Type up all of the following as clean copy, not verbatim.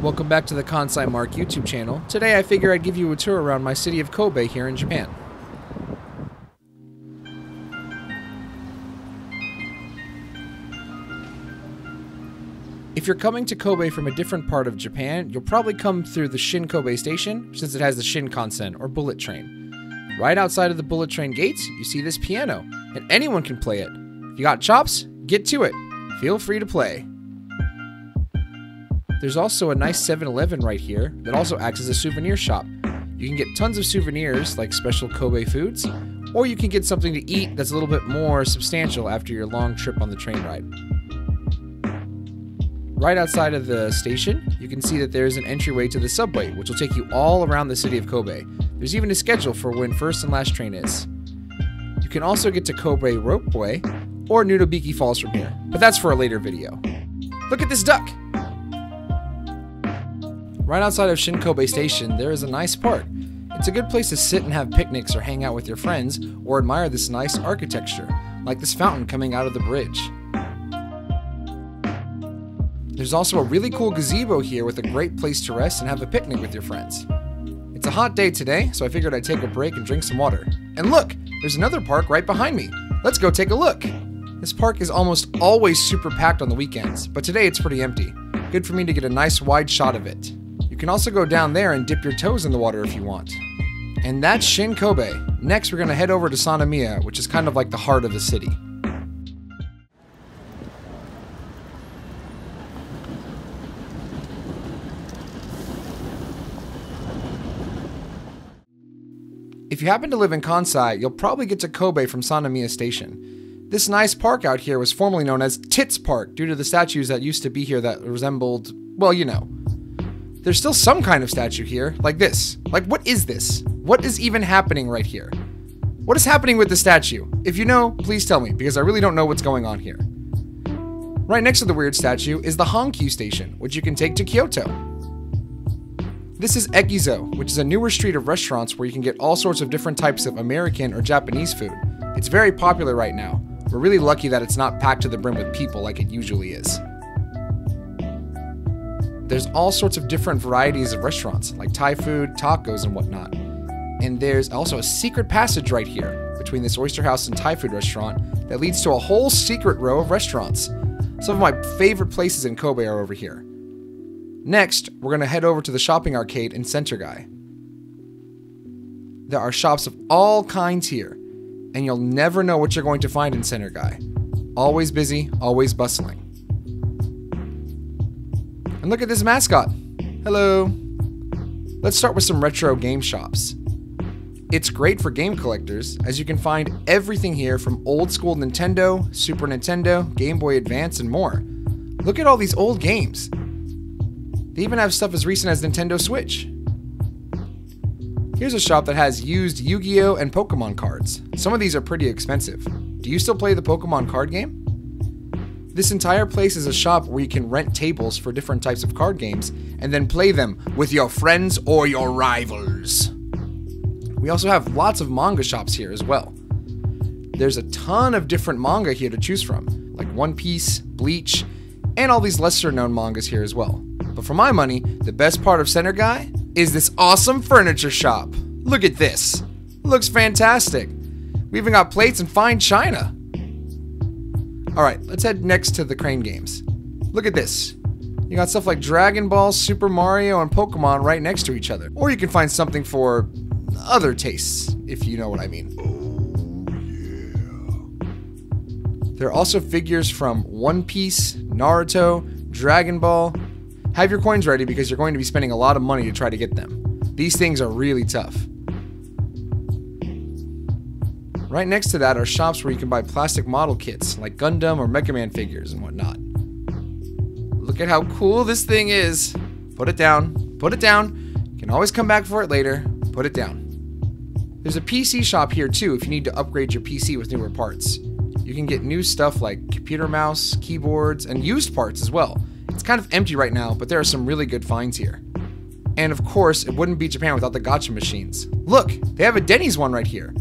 Welcome back to the Kansai Mark YouTube channel. Today I figure I'd give you a tour around my city of Kobe here in Japan. If you're coming to Kobe from a different part of Japan, you'll probably come through the Shin Kobe station, since it has the Shinkansen, or bullet train. Right outside of the bullet train gates, you see this piano, and anyone can play it. If you got chops, get to it. Feel free to play. There's also a nice 7-Eleven right here that also acts as a souvenir shop. You can get tons of souvenirs like special Kobe foods, or you can get something to eat that's a little bit more substantial after your long trip on the train ride. Right outside of the station, you can see that there's an entryway to the subway, which will take you all around the city of Kobe. There's even a schedule for when first and last train is. You can also get to Kobe Ropeway or Nudobiki Falls from here, but that's for a later video. Look at this duck! Right outside of Shin Kobe Station, there is a nice park. It's a good place to sit and have picnics or hang out with your friends, or admire this nice architecture, like this fountain coming out of the bridge. There's also a really cool gazebo here with a great place to rest and have a picnic with your friends. It's a hot day today, so I figured I'd take a break and drink some water. And look, there's another park right behind me. Let's go take a look. This park is almost always super packed on the weekends, but today it's pretty empty. Good for me to get a nice wide shot of it. You can also go down there and dip your toes in the water if you want. And that's Shin Kobe. Next, we're going to head over to Sannomiya, which is kind of like the heart of the city. If you happen to live in Kansai, you'll probably get to Kobe from Sannomiya Station. This nice park out here was formerly known as Tits Park due to the statues that used to be here that resembled, well, you know. There's still some kind of statue here, like this. Like, what is this? What is even happening right here? What is happening with the statue? If you know, please tell me, because I really don't know what's going on here. Right next to the weird statue is the Hankyu Station, which you can take to Kyoto. This is Ekizo, which is a newer street of restaurants where you can get all sorts of different types of American or Japanese food. It's very popular right now. We're really lucky that it's not packed to the brim with people like it usually is. There's all sorts of different varieties of restaurants, like Thai food, tacos, and whatnot. And there's also a secret passage right here, between this oyster house and Thai food restaurant, that leads to a whole secret row of restaurants. Some of my favorite places in Kobe are over here. Next, we're going to head over to the shopping arcade in Center Gai. There are shops of all kinds here, and you'll never know what you're going to find in Center Gai. Always busy, always bustling. And look at this mascot. Hello. Let's start with some retro game shops. It's great for game collectors, as you can find everything here from old school Nintendo, Super Nintendo, Game Boy Advance, and more. Look at all these old games. They even have stuff as recent as Nintendo Switch. Here's a shop that has used Yu-Gi-Oh! And Pokemon cards. Some of these are pretty expensive. Do you still play the Pokemon card game? This entire place is a shop where you can rent tables for different types of card games and then play them with your friends or your rivals. We also have lots of manga shops here as well. There's a ton of different manga here to choose from, like One Piece, Bleach, and all these lesser known mangas here as well. But for my money, the best part of Center Gai is this awesome furniture shop. Look at this. Looks fantastic. We even got plates and fine china. Alright, let's head next to the crane games. Look at this. You got stuff like Dragon Ball, Super Mario, and Pokemon right next to each other. Or you can find something for other tastes, if you know what I mean. Oh, yeah. There are also figures from One Piece, Naruto, Dragon Ball. Have your coins ready because you're going to be spending a lot of money to try to get them. These things are really tough. Right next to that are shops where you can buy plastic model kits like Gundam or Mega Man figures and whatnot. Look at how cool this thing is. Put it down. Put it down. You can always come back for it later. Put it down. There's a PC shop here too if you need to upgrade your PC with newer parts. You can get new stuff like computer mouse, keyboards, and used parts as well. It's kind of empty right now, but there are some really good finds here. And of course, it wouldn't be Japan without the gacha machines. Look, they have a Denny's one right here.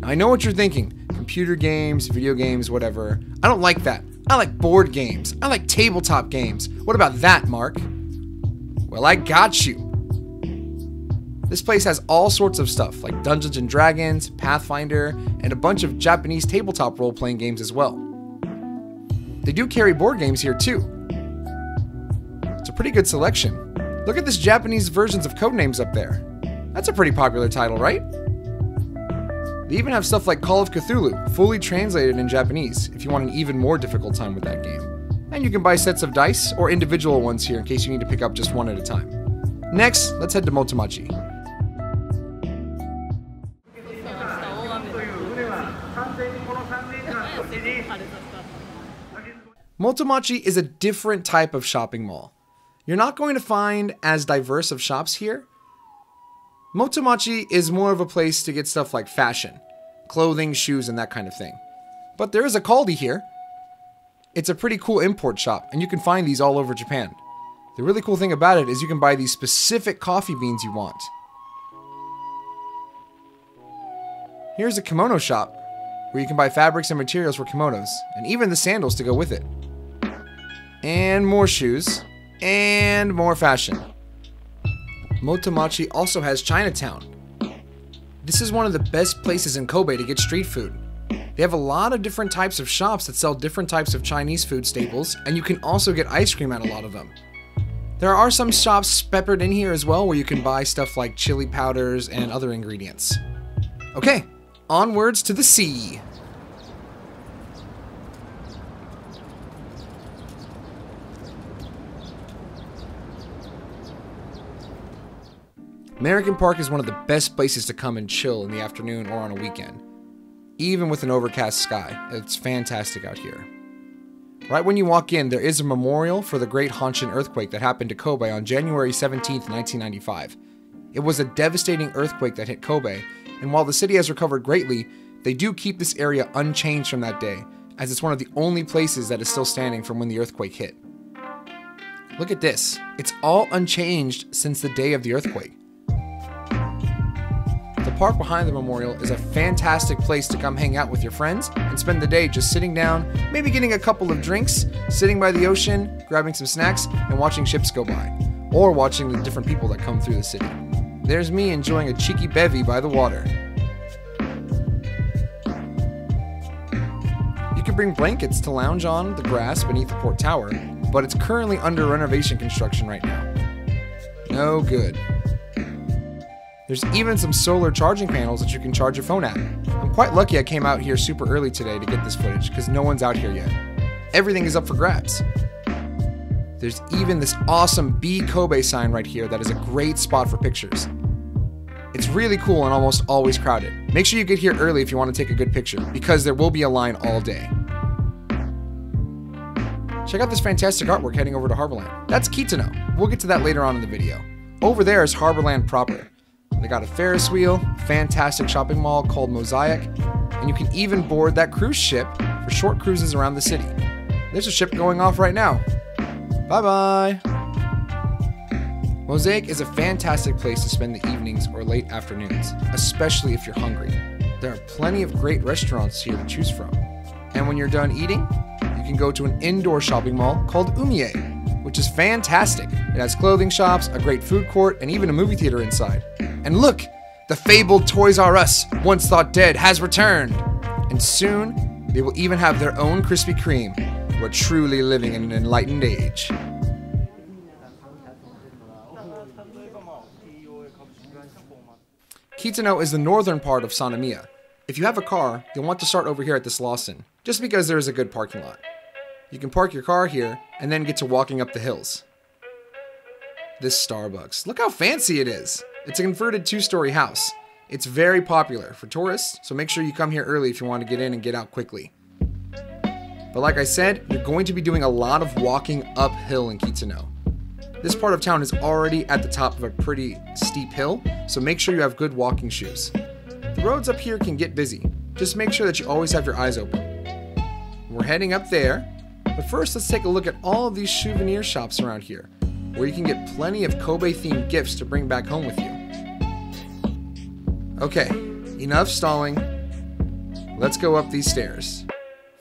Now, I know what you're thinking. Computer games, video games, whatever. I don't like that. I like board games. I like tabletop games. What about that, Mark? Well, I got you. This place has all sorts of stuff like Dungeons and Dragons, Pathfinder, and a bunch of Japanese tabletop role-playing games as well. They do carry board games here too. It's a pretty good selection. Look at this Japanese versions of Codenames up there. That's a pretty popular title, right? They even have stuff like Call of Cthulhu, fully translated in Japanese, if you want an even more difficult time with that game. And you can buy sets of dice or individual ones here in case you need to pick up just one at a time. Next, let's head to Motomachi. Motomachi is a different type of shopping mall. You're not going to find as diverse of shops here. Motomachi is more of a place to get stuff like fashion, clothing, shoes, and that kind of thing. But there is a Kaldi here. It's a pretty cool import shop, and you can find these all over Japan. The really cool thing about it is you can buy these specific coffee beans you want. Here's a kimono shop, where you can buy fabrics and materials for kimonos, and even the sandals to go with it. And more shoes, and more fashion. Motomachi also has Chinatown. This is one of the best places in Kobe to get street food. They have a lot of different types of shops that sell different types of Chinese food staples, and you can also get ice cream at a lot of them. There are some shops peppered in here as well where you can buy stuff like chili powders and other ingredients. Okay, onwards to the sea. Meriken Park is one of the best places to come and chill in the afternoon or on a weekend. Even with an overcast sky, it's fantastic out here. Right when you walk in, there is a memorial for the Great Hanshin earthquake that happened to Kobe on January 17, 1995. It was a devastating earthquake that hit Kobe, and while the city has recovered greatly, they do keep this area unchanged from that day, as it's one of the only places that is still standing from when the earthquake hit. Look at this. It's all unchanged since the day of the earthquake. The park behind the memorial is a fantastic place to come hang out with your friends and spend the day just sitting down, maybe getting a couple of drinks, sitting by the ocean, grabbing some snacks, and watching ships go by, or watching the different people that come through the city. There's me enjoying a cheeky bevy by the water. You can bring blankets to lounge on the grass beneath the port tower, but it's currently under renovation construction right now. No good. There's even some solar charging panels that you can charge your phone at. I'm quite lucky I came out here super early today to get this footage because no one's out here yet. Everything is up for grabs. There's even this awesome Be Kobe sign right here that is a great spot for pictures. It's really cool and almost always crowded. Make sure you get here early if you want to take a good picture because there will be a line all day. Check out this fantastic artwork heading over to Harborland. That's Kitano. We'll get to that later on in the video. Over there is Harborland proper. They got a Ferris wheel, fantastic shopping mall called Mosaic, and you can even board that cruise ship for short cruises around the city. There's a ship going off right now. Bye-bye! Mosaic is a fantastic place to spend the evenings or late afternoons, especially if you're hungry. There are plenty of great restaurants here to choose from. And when you're done eating, you can go to an indoor shopping mall called Umie, which is fantastic. It has clothing shops, a great food court, and even a movie theater inside. And look! The fabled Toys R Us, once thought dead, has returned! And soon, they will even have their own Krispy Kreme. We're truly living in an enlightened age. Kitano is the northern part of Sannomiya. If you have a car, you'll want to start over here at this Lawson, just because there is a good parking lot. You can park your car here, and then get to walking up the hills. This Starbucks. Look how fancy it is! It's a converted 2-story house. It's very popular for tourists, so make sure you come here early if you want to get in and get out quickly. But like I said, you're going to be doing a lot of walking uphill in Kitano. This part of town is already at the top of a pretty steep hill, so make sure you have good walking shoes. The roads up here can get busy. Just make sure that you always have your eyes open. We're heading up there, but first let's take a look at all of these souvenir shops around here, where you can get plenty of Kobe-themed gifts to bring back home with you. Okay, enough stalling. Let's go up these stairs.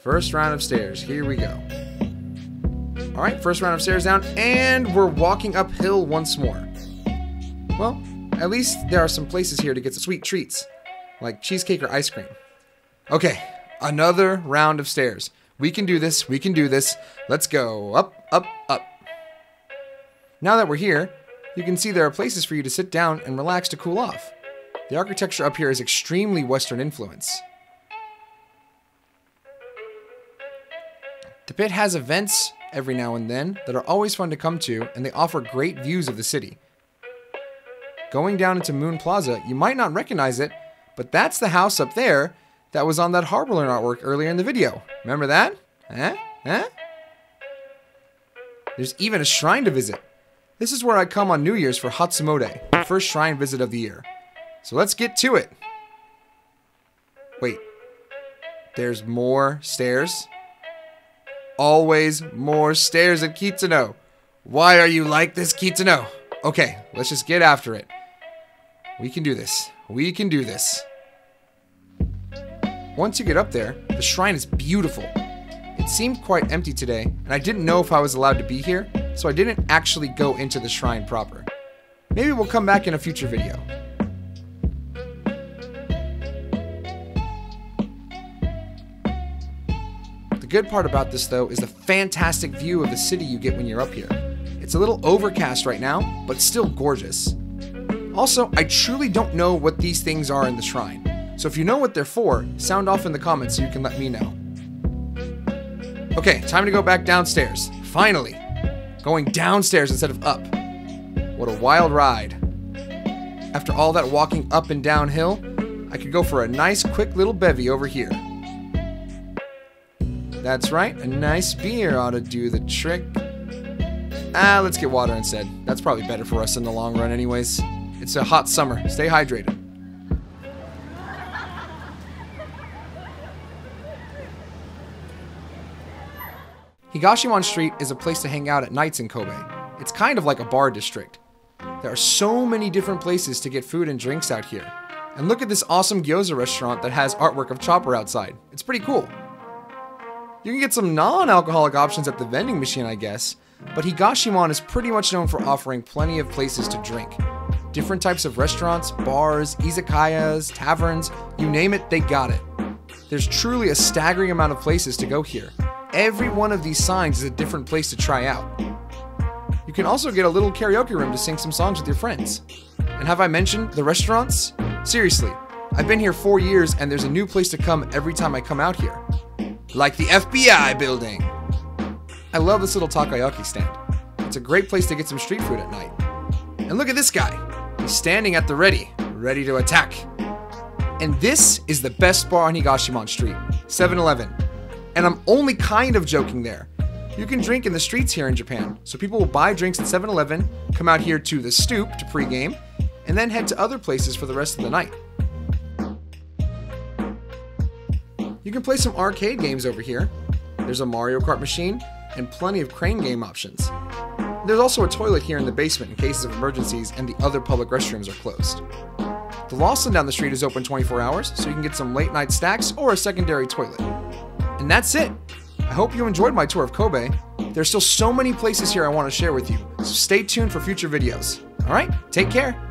First round of stairs. Here we go. Alright, first round of stairs down, and we're walking uphill once more. Well, at least there are some places here to get some sweet treats, like cheesecake or ice cream. Okay, another round of stairs. We can do this, we can do this. Let's go up, up, up. Now that we're here, you can see there are places for you to sit down and relax to cool off. The architecture up here is extremely Western influence. The pit has events every now and then that are always fun to come to, and they offer great views of the city. Going down into Moon Plaza, you might not recognize it, but that's the house up there that was on that Harborland artwork earlier in the video. Remember that? Huh? There's even a shrine to visit. This is where I come on New Year's for Hatsumode, the first shrine visit of the year. So let's get to it. Wait, there's more stairs? Always more stairs at Kitano. Why are you like this, Kitano? Okay, let's just get after it. We can do this. We can do this. Once you get up there, the shrine is beautiful. It seemed quite empty today, and I didn't know if I was allowed to be here, so I didn't actually go into the shrine proper. Maybe we'll come back in a future video. The good part about this, though, is the fantastic view of the city you get when you're up here. It's a little overcast right now, but still gorgeous. Also, I truly don't know what these things are in the shrine, so if you know what they're for, sound off in the comments so you can let me know. Okay, time to go back downstairs. Finally! Going downstairs instead of up. What a wild ride. After all that walking up and downhill, I could go for a nice quick little bevy over here. That's right, a nice beer ought to do the trick. Let's get water instead. That's probably better for us in the long run anyways. It's a hot summer. Stay hydrated. Higashimon Street is a place to hang out at nights in Kobe. It's kind of like a bar district. There are so many different places to get food and drinks out here. And look at this awesome gyoza restaurant that has artwork of Chopper outside. It's pretty cool. You can get some non-alcoholic options at the vending machine, I guess, but Higashimon is pretty much known for offering plenty of places to drink. Different types of restaurants, bars, izakayas, taverns, you name it, they got it. There's truly a staggering amount of places to go here. Every one of these signs is a different place to try out. You can also get a little karaoke room to sing some songs with your friends. And have I mentioned the restaurants? Seriously, I've been here 4 years and there's a new place to come every time I come out here. Like the FBI building. I love this little takoyaki stand. It's a great place to get some street food at night. And look at this guy. He's standing at the ready to attack. And this is the best bar on Higashimon Street, 7-Eleven. And I'm only kind of joking there. You can drink in the streets here in Japan, so people will buy drinks at 7-Eleven, come out here to the stoop to pregame, and then head to other places for the rest of the night. You can play some arcade games over here. There's a Mario Kart machine and plenty of crane game options. There's also a toilet here in the basement in cases of emergencies, and the other public restrooms are closed. The Lawson down the street is open 24 hours, so you can get some late night snacks or a secondary toilet. And that's it! I hope you enjoyed my tour of Kobe. There's still so many places here I want to share with you, so stay tuned for future videos. Alright, take care!